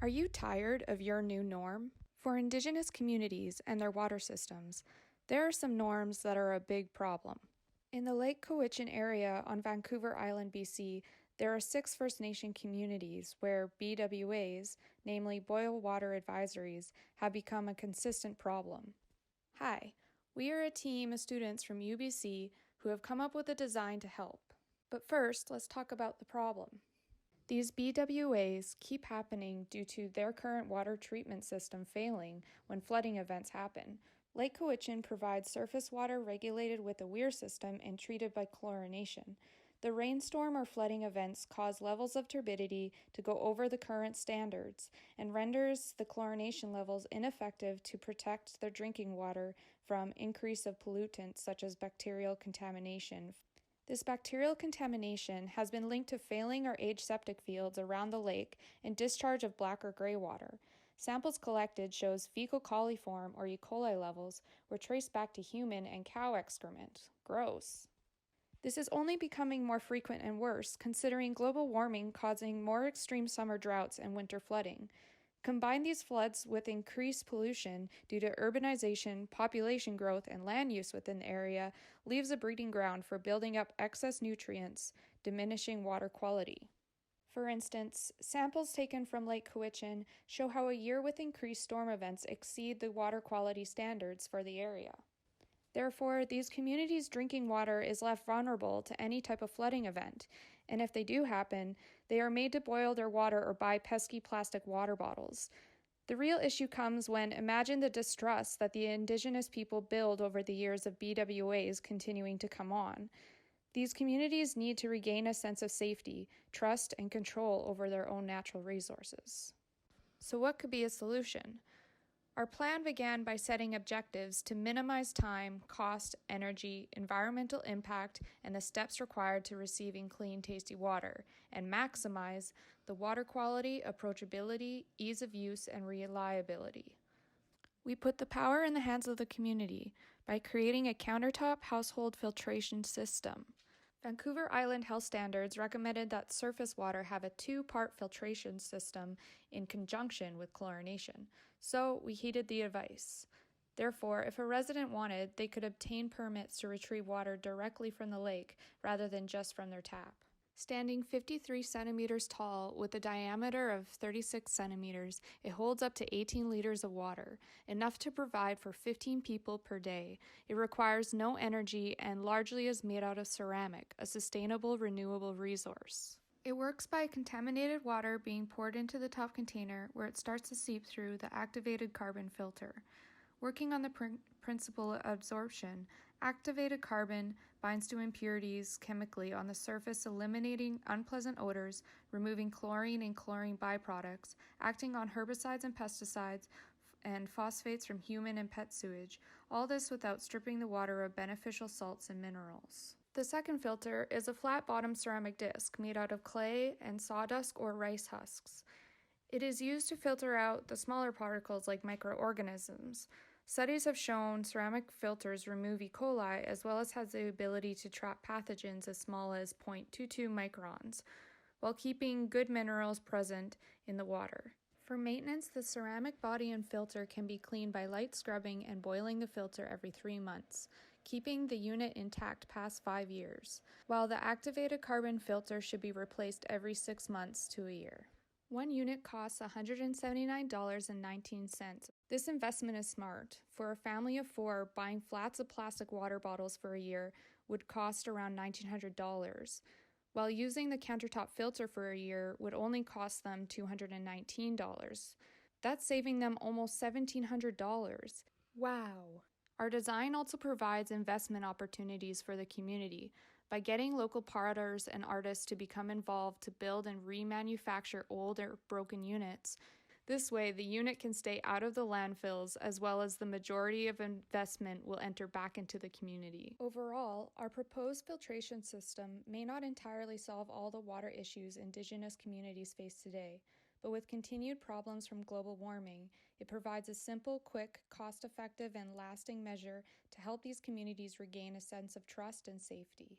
Are you tired of your new norm? For Indigenous communities and their water systems, there are some norms that are a big problem. In the Lake Cowichan area on Vancouver Island, BC, there are 6 First Nation communities where BWAs, namely boil water advisories, have become a consistent problem. Hi, we are a team of students from UBC who have come up with a design to help. But first, let's talk about the problem. These BWAs keep happening due to their current water treatment system failing when flooding events happen. Lake Cowichan provides surface water regulated with a weir system and treated by chlorination. The rainstorm or flooding events cause levels of turbidity to go over the current standards and renders the chlorination levels ineffective to protect their drinking water from increase of pollutants such as bacterial contamination. This bacterial contamination has been linked to failing or aged septic fields around the lake and discharge of black or gray water. Samples collected shows fecal coliform or E. coli levels were traced back to human and cow excrement. Gross. This is only becoming more frequent and worse, considering global warming causing more extreme summer droughts and winter flooding. Combine these floods with increased pollution due to urbanization, population growth, and land use within the area leaves a breeding ground for building up excess nutrients, diminishing water quality. For instance, samples taken from Lake Cowichan show how a year with increased storm events exceed the water quality standards for the area. Therefore, these communities' drinking water is left vulnerable to any type of flooding event, and if they do happen, they are made to boil their water or buy pesky plastic water bottles. The real issue comes when imagine the distrust that the Indigenous people build over the years of BWAs continuing to come on. These communities need to regain a sense of safety, trust, and control over their own natural resources. So what could be a solution? Our plan began by setting objectives to minimize time, cost, energy, environmental impact, and the steps required to receiving clean, tasty water, and maximize the water quality, approachability, ease of use, and reliability. We put the power in the hands of the community by creating a countertop household filtration system. Vancouver Island Health Standards recommended that surface water have a 2-part filtration system in conjunction with chlorination, so we heeded the advice. Therefore, if a resident wanted, they could obtain permits to retrieve water directly from the lake rather than just from their tap. Standing 53 centimeters tall with a diameter of 36 centimeters, it holds up to 18 liters of water, enough to provide for 15 people per day. It requires no energy and largely is made out of ceramic, a sustainable, renewable resource. It works by contaminated water being poured into the top container where it starts to seep through the activated carbon filter. Working on the principle of absorption, activated carbon binds to impurities chemically on the surface, eliminating unpleasant odors, removing chlorine and chlorine byproducts, acting on herbicides and pesticides, and phosphates from human and pet sewage, all this without stripping the water of beneficial salts and minerals. The second filter is a flat-bottom ceramic disc made out of clay and sawdust or rice husks. It is used to filter out the smaller particles like microorganisms. Studies have shown ceramic filters remove E. coli as well as has the ability to trap pathogens as small as 0.22 microns, while keeping good minerals present in the water. For maintenance, the ceramic body and filter can be cleaned by light scrubbing and boiling the filter every 3 months, keeping the unit intact past 5 years, while the activated carbon filter should be replaced every 6 months to a year. One unit costs $179.19. This investment is smart. For a family of 4, buying flats of plastic water bottles for a year would cost around $1,900, while using the countertop filter for a year would only cost them $219. That's saving them almost $1,700. Wow! Our design also provides investment opportunities for the community by getting local potters and artists to become involved to build and remanufacture old or broken units. This way, the unit can stay out of the landfills as well as the majority of investment will enter back into the community. Overall, our proposed filtration system may not entirely solve all the water issues Indigenous communities face today, but with continued problems from global warming, it provides a simple, quick, cost-effective, and lasting measure to help these communities regain a sense of trust and safety.